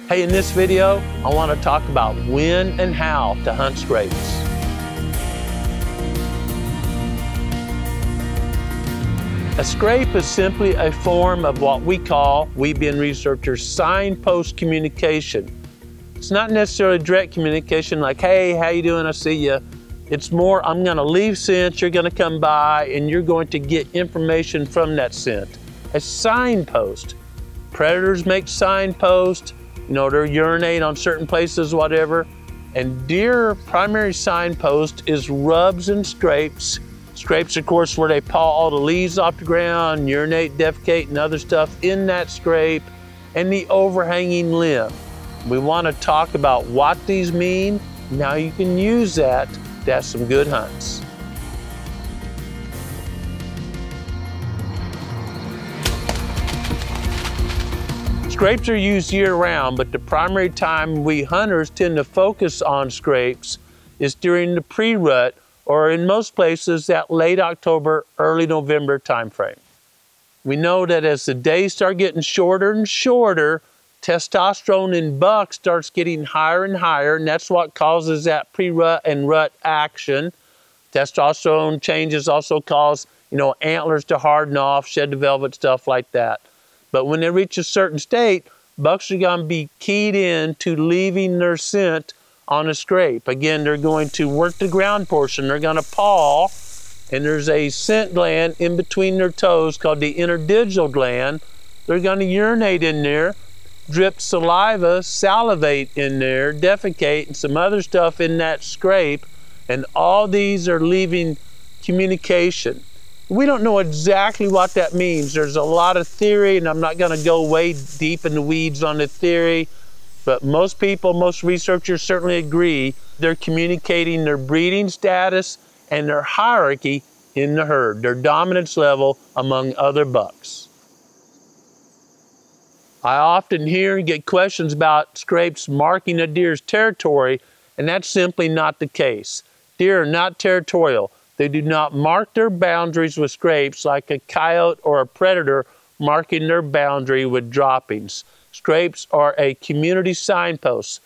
Hey, in this video, I want to talk about when and how to hunt scrapes. A scrape is simply a form of what we call, we being researchers, signpost communication. It's not necessarily direct communication like, hey, how you doing, I see you. It's more, I'm gonna leave scent, you're gonna come by, and you're going to get information from that scent. A signpost. Predators make signposts, you know, they urinate on certain places, whatever. And deer primary signpost is rubs and scrapes. Scrapes, of course, where they paw all the leaves off the ground, urinate, defecate, and other stuff in that scrape, and the overhanging limb. We want to talk about what these mean, and how you can use that to have some good hunts. Scrapes are used year-round, but the primary time we hunters tend to focus on scrapes is during the pre-rut, or in most places that late October, early November timeframe. We know that as the days start getting shorter and shorter, testosterone in bucks starts getting higher and higher, and that's what causes that pre-rut and rut action. Testosterone changes also cause, antlers to harden off, shed the velvet, stuff like that. But when they reach a certain state, bucks are going to be keyed in to leaving their scent on a scrape. Again, they're going to work the ground portion. They're going to paw, and there's a scent gland in between their toes called the interdigital gland. They're going to urinate in there, drip saliva, salivate in there, defecate, and some other stuff in that scrape, and all these are leaving communication. We don't know exactly what that means. There's a lot of theory, and I'm not going to go way deep in the weeds on the theory, but most people, most researchers certainly agree they're communicating their breeding status and their hierarchy in the herd, their dominance level among other bucks. I often hear and get questions about scrapes marking a deer's territory, and that's simply not the case. Deer are not territorial. They do not mark their boundaries with scrapes like a coyote or a predator marking their boundary with droppings. Scrapes are a community signpost.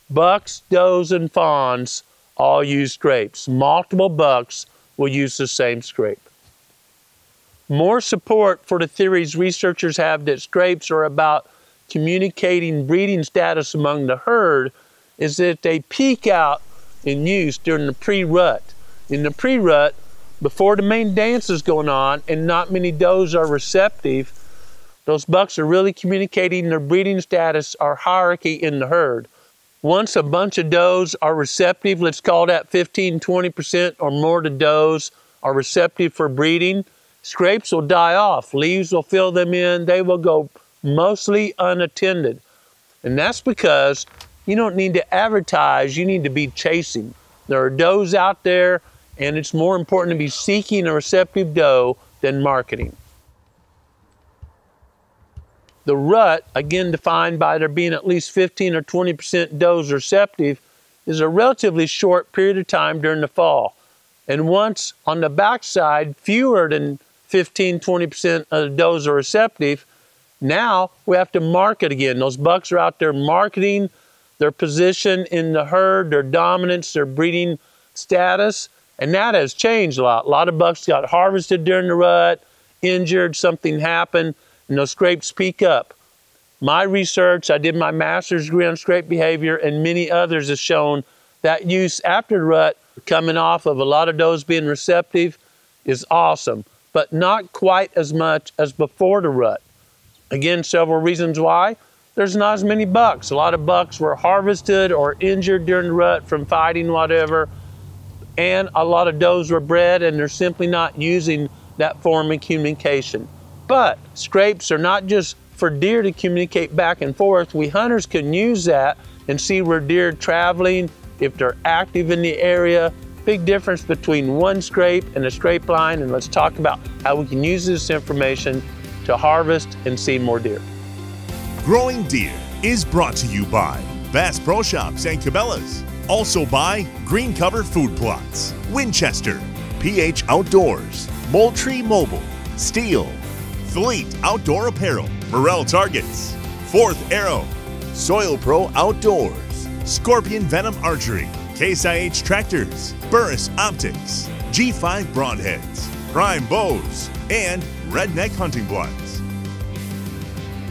Bucks, does, and fawns all use scrapes. Multiple bucks will use the same scrape. More support for the theories researchers have that scrapes are about communicating breeding status among the herd is that they peak out in use during the pre-rut. In the pre-rut, before the main dance is going on and not many does are receptive, those bucks are really communicating their breeding status or hierarchy in the herd. Once a bunch of does are receptive, let's call that 15-20% or more of the does are receptive for breeding, scrapes will die off. Leaves will fill them in. They will go mostly unattended. And that's because you don't need to advertise, you need to be chasing. There are does out there, and it's more important to be seeking a receptive doe than marketing. The rut, again defined by there being at least 15 or 20% does receptive, is a relatively short period of time during the fall. And once on the backside, fewer than 15-20% of the does are receptive, now we have to market again. Those bucks are out there marketing their position in the herd, their dominance, their breeding status, and that has changed a lot. A lot of bucks got harvested during the rut, injured, something happened, and those scrapes peak up. My research, I did my master's degree on scrape behavior, and many others have shown that use after the rut, coming off of a lot of does being receptive, is awesome, but not quite as much as before the rut. Again, several reasons why. There's not as many bucks. A lot of bucks were harvested or injured during the rut from fighting, whatever, and a lot of does were bred, and they're simply not using that form of communication. But scrapes are not just for deer to communicate back and forth. We hunters can use that and see where deer are traveling, if they're active in the area. Big difference between one scrape and a scrape line, and let's talk about how we can use this information to harvest and see more deer. Growing Deer is brought to you by Bass Pro Shops and Cabela's. Also by Green Cover Food Plots, Winchester, PH Outdoors, Moultrie Mobile, Steel, Fleet Outdoor Apparel, Morel Targets, Fourth Arrow, Soil Pro Outdoors, Scorpion Venom Archery, Case IH Tractors, Burris Optics, G5 Broadheads, Prime Bows, and Redneck Hunting Bloods.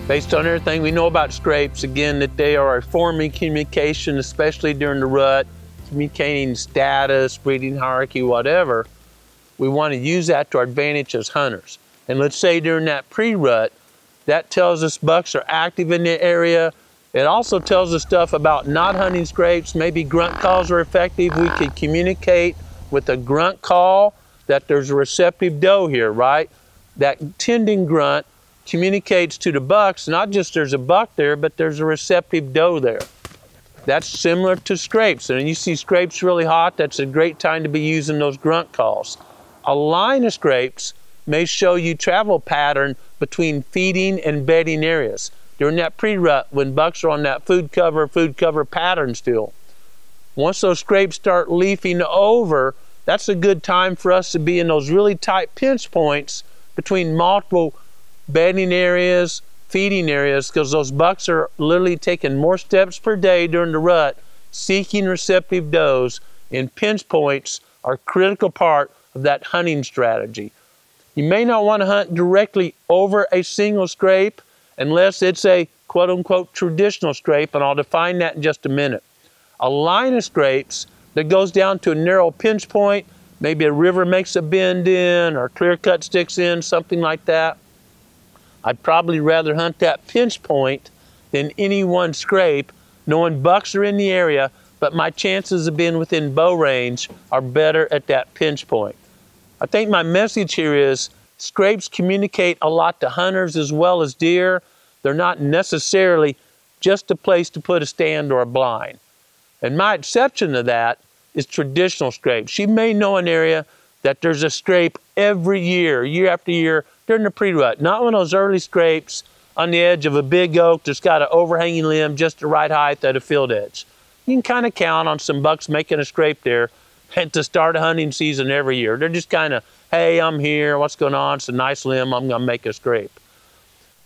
Based on everything we know about scrapes, again, that they are a form of communication, especially during the rut, communicating status, breeding hierarchy, whatever, we want to use that to our advantage as hunters. And let's say during that pre-rut, that tells us bucks are active in the area. It also tells us stuff about not hunting scrapes. Maybe grunt calls are effective. We could communicate with a grunt call that there's a receptive doe here, right? That tending grunt communicates to the bucks, not just there's a buck there, but there's a receptive doe there. That's similar to scrapes. And when you see scrapes really hot, that's a great time to be using those grunt calls. A line of scrapes may show you travel pattern between feeding and bedding areas. During that pre-rut, when bucks are on that food cover pattern still. Once those scrapes start leafing over, that's a good time for us to be in those really tight pinch points between multiple bedding areas, feeding areas, because those bucks are literally taking more steps per day during the rut, seeking receptive does, and pinch points are a critical part of that hunting strategy. You may not want to hunt directly over a single scrape unless it's a quote-unquote traditional scrape, and I'll define that in just a minute. A line of scrapes that goes down to a narrow pinch point, maybe a river makes a bend in or clear cut sticks in, something like that. I'd probably rather hunt that pinch point than any one scrape, knowing bucks are in the area, but my chances of being within bow range are better at that pinch point. I think my message here is scrapes communicate a lot to hunters as well as deer. They're not necessarily just a place to put a stand or a blind. And my exception to that is traditional scrapes. You may know an area that there's a scrape every year, year after year, during the pre-rut. Not one of those early scrapes on the edge of a big oak that's got an overhanging limb just the right height at a field edge. You can kind of count on some bucks making a scrape there at the start of hunting season every year. They're just kind of, hey, I'm here, what's going on? It's a nice limb, I'm gonna make a scrape.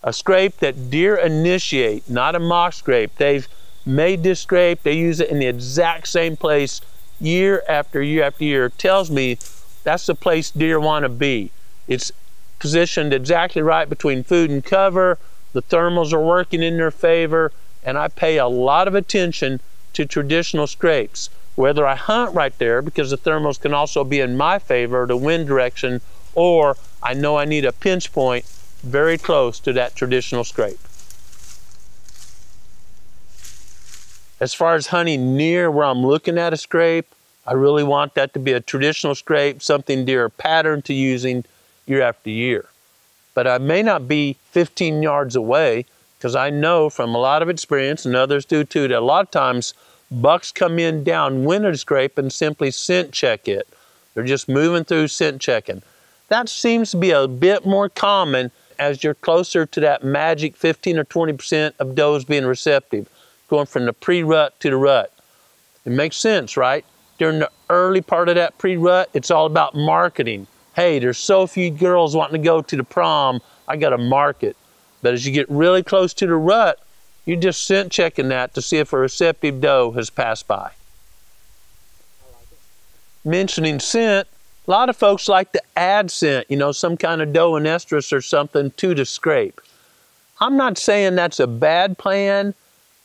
A scrape that deer initiate, not a mock scrape. They've made this scrape, they use it in the exact same place year after year after year, tells me that's the place deer wanna be. It's positioned exactly right between food and cover, the thermals are working in their favor, and I pay a lot of attention to traditional scrapes. Whether I hunt right there, because the thermals can also be in my favor, the wind direction, or I know I need a pinch point very close to that traditional scrape. As far as hunting near where I'm looking at a scrape, I really want that to be a traditional scrape, something deer are patterned to using year after year. But I may not be 15 yards away, because I know from a lot of experience, and others do too, that a lot of times bucks come in downwind of the scrape and simply scent check it. They're just moving through scent checking. That seems to be a bit more common as you're closer to that magic 15 or 20% of does being receptive, going from the pre-rut to the rut. It makes sense, right? During the early part of that pre-rut, it's all about marketing. Hey, there's so few girls wanting to go to the prom, I got to market. But as you get really close to the rut, you're just scent checking that to see if a receptive doe has passed by. Mentioning scent, a lot of folks like to add scent, you know, some kind of doe and estrus or something to the scrape. I'm not saying that's a bad plan.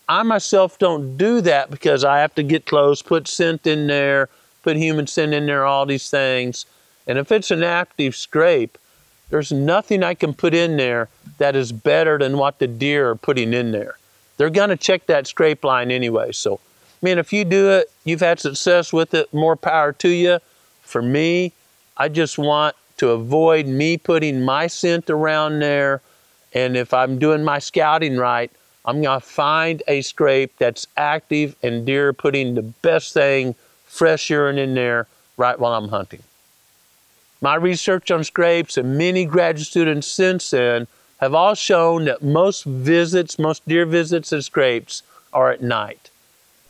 I myself don't do that because I have to get close, put scent in there, put human scent in there, all these things. And if it's an active scrape, there's nothing I can put in there that is better than what the deer are putting in there. They're gonna check that scrape line anyway. So, I mean, if you do it, you've had success with it, more power to you. For me, I just want to avoid me putting my scent around there. And if I'm doing my scouting right, I'm gonna find a scrape that's active and deer putting the best thing, fresh urine in there right while I'm hunting. My research on scrapes and many graduate students since then have all shown that most deer visits at scrapes are at night.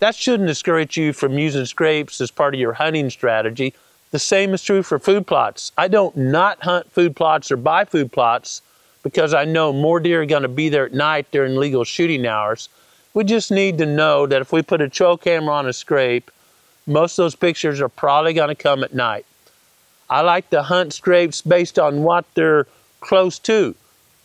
That shouldn't discourage you from using scrapes as part of your hunting strategy. The same is true for food plots. I don't not hunt food plots or buy food plots because I know more deer are gonna be there at night during legal shooting hours. We just need to know that if we put a trail camera on a scrape, most of those pictures are probably going to come at night. I like to hunt scrapes based on what they're close to.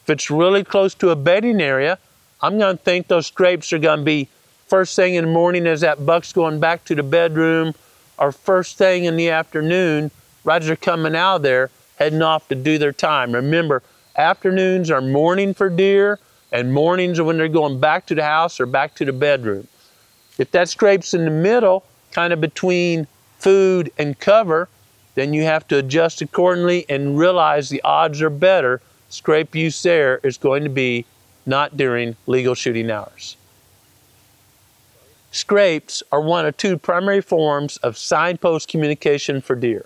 If it's really close to a bedding area, I'm going to think those scrapes are going to be first thing in the morning as that buck's going back to the bedroom, or first thing in the afternoon, right as they're coming out of there, heading off to do their time. Remember, afternoons are morning for deer, and mornings are when they're going back to the house or back to the bedroom. If that scrape's in the middle, kind of between food and cover, then you have to adjust accordingly and realize the odds are better. Scrape use there is going to be not during legal shooting hours. Scrapes are one of two primary forms of signpost communication for deer.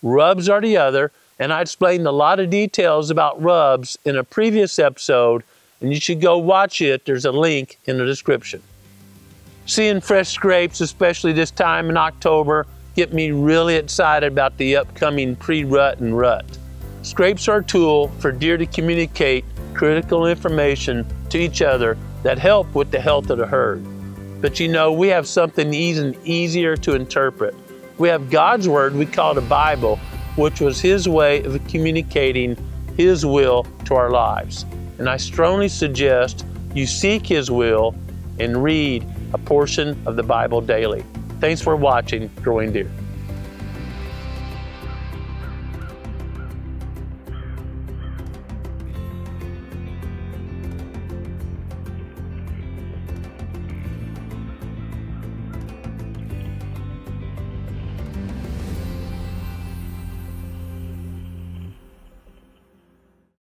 Rubs are the other, and I explained a lot of details about rubs in a previous episode, and you should go watch it. There's a link in the description. Seeing fresh scrapes, especially this time in October, get me really excited about the upcoming pre-rut and rut. Scrapes are a tool for deer to communicate critical information to each other that help with the health of the herd. But you know, we have something even easier to interpret. We have God's Word, we call the Bible, which was His way of communicating His will to our lives. And I strongly suggest you seek His will and read a portion of the Bible daily. Thanks for watching Growing Deer.